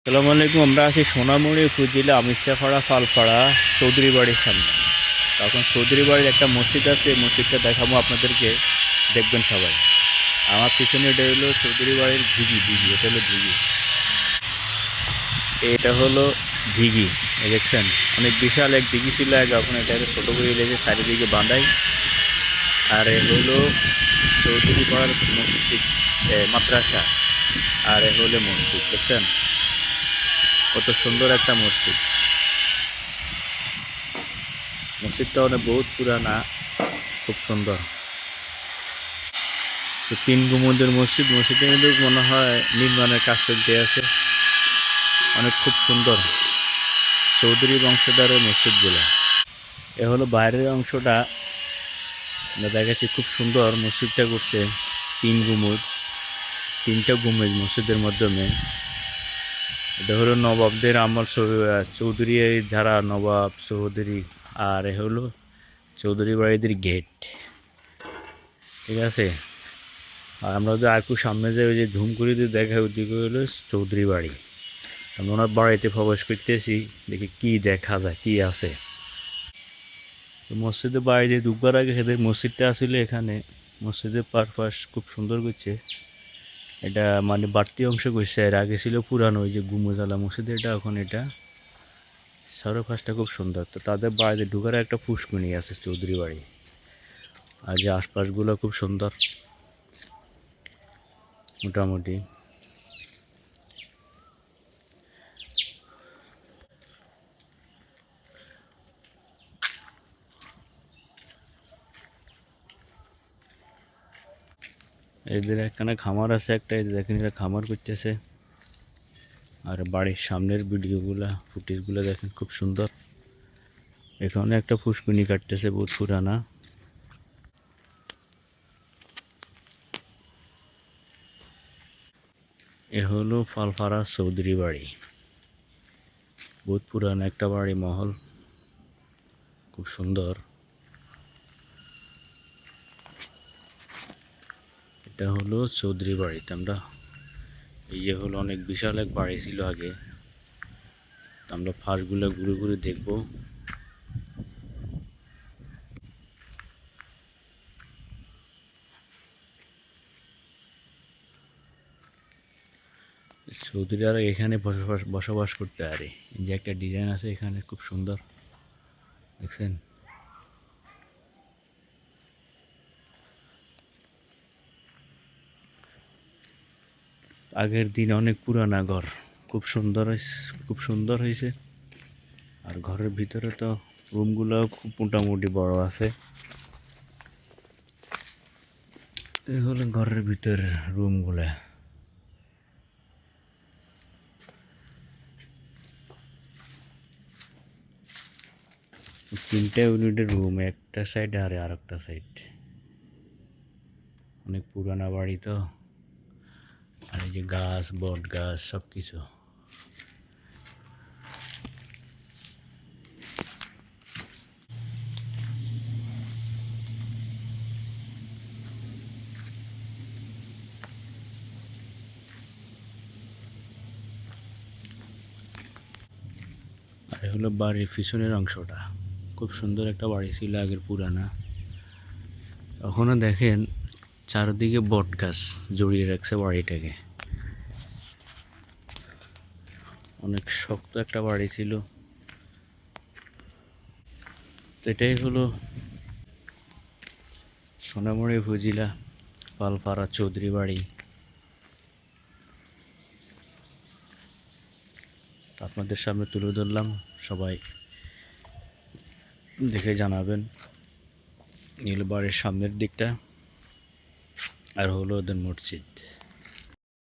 আসসালামু আলাইকুম। আমরা আছি সোনামুড়ি উপজেলা আমিরশাহপাড়া ফালপাড়া চৌধুরী বাড়ির সামনে। তখন চৌধুরী বাড়ির একটা মসজিদ আছে, মসজিদটা দেখাবো আপনাদেরকে, দেখবেন সবাই। আমার পিছনে এটা হলো চৌধুরী বাড়ির দিঘি। এটা হলো দিঘি, এটা হলো দিঘি। দেখছেন, অনেক বিশাল এক দিঘি ছিল আগে, এখন এটাকে ছোটো করে লেগে চারিদিকে বাঁধাই। আর এ হলো চৌধুরী পাড়ার মসজিদ, মাদ্রাসা। আর এ হলো মসজিদ, দেখছেন কত সুন্দর একটা মসজিদ। মসজিদটা অনেক বহুত পুরানা, খুব সুন্দর। তো 3 গুম্বদের মসজিদ, মসজিদের মধ্যে মনে হয় নির্মাণের কাজ চলতে আছে। অনেক খুব সুন্দর চৌধুরী বংশধরের মসজিদগুলো। এ হলো বাইরের অংশটা, আমরা দেখাচ্ছি, খুব সুন্দর মসজিদটা করছে। 3 গুম্বদ, 3টা গুম্বদ মসজিদের মাধ্যমে। এটা হলো নবাবদের আমল, চৌধুরী যারা নবাব চৌধুরী। আর এ হলো চৌধুরী বাড়িদের গেট, ঠিক আছে। আর আমরা যদি আর একটু সামনে যাই, ওই যে ঝুম করে দিয়ে দেখা, ওইদিকে হলো চৌধুরী বাড়ি। আমরা ওনার বাড়িতে প্রবেশ করতেছি, দেখি কি দেখা যায়, কি আছে। তো মসজিদের বাইরে ঢুকবার আগে এদের মসজিদটা আসলে এখানে, মসজিদের পারপাস খুব সুন্দর করছে। এটা মানে বাড়তি অংশ করছে, এর আগে ছিল পুরানো ওই যে গুমজালা মসজিদ, এটা এখন এটা চারপাশটা খুব সুন্দর। তো তাদের বাড়িতে ঢুকার একটা পুষ্করিণী আছে চৌধুরী বাড়ি। আর যে আশপাশগুলো খুব সুন্দর মোটামুটি। এদের এখানে খামার আছে একটা, এই দেখেন এরা খামার করতেছে। আর বাড়ির সামনের ভিডিওগুলা ফুটেজগুলো দেখেন খুব সুন্দর। এখানে একটা পুষ্করিণী কাটতেছে, বহুত পুরানা। এ হলো ফালপাড়া চৌধুরী বাড়ি, বহুত পুরানা একটা বাড়ি মহল, খুব সুন্দর। এটা হলো চৌধুরী বাড়িতে আমরা, এই যে হলো অনেক বিশাল এক বাড়ি ছিল আগে। আমরা ফাঁসগুলো ঘুরে ঘুরে দেখবো। চৌধুরীরা এখানে বসবাস করতে পারে। এই যে একটা ডিজাইন আছে এখানে, খুব সুন্দর, দেখছেন। আগের দিন অনেক পুরানা ঘর, খুব সুন্দর, খুব সুন্দর হয়েছে। আর ঘরের ভিতরে তো রুমগুলো খুব মোটামুটি বড় আছে। এই হলো ঘরের ভিতরে রুমগুলা। তিনটা ইউনিটের রুম, একটা সাইড আর আরেকটা সাইড। অনেক পুরানা বাড়ি তো। আর এই যে গাছ, বট গাছ, সব কিছু। আর হলো বাড়ির পিছনের অংশটা, খুব সুন্দর একটা বাড়ি ছিল আগের, পুরানা। এখনো দেখেন চারদিকে বট গাছ জড়িয়ে রাখছে বাড়িটাকে। অনেক শক্ত একটা বাড়ি ছিল। তো এটাই হলো সোনামুড়ি উপজেলা পালপাড়া চৌধুরী বাড়ি। আপনাদের সামনে তুলে ধরলাম, সবাই দেখে জানাবেন। নীল বাড়ির সামনের দিকটা, আর হলো ওদের মসজিদ।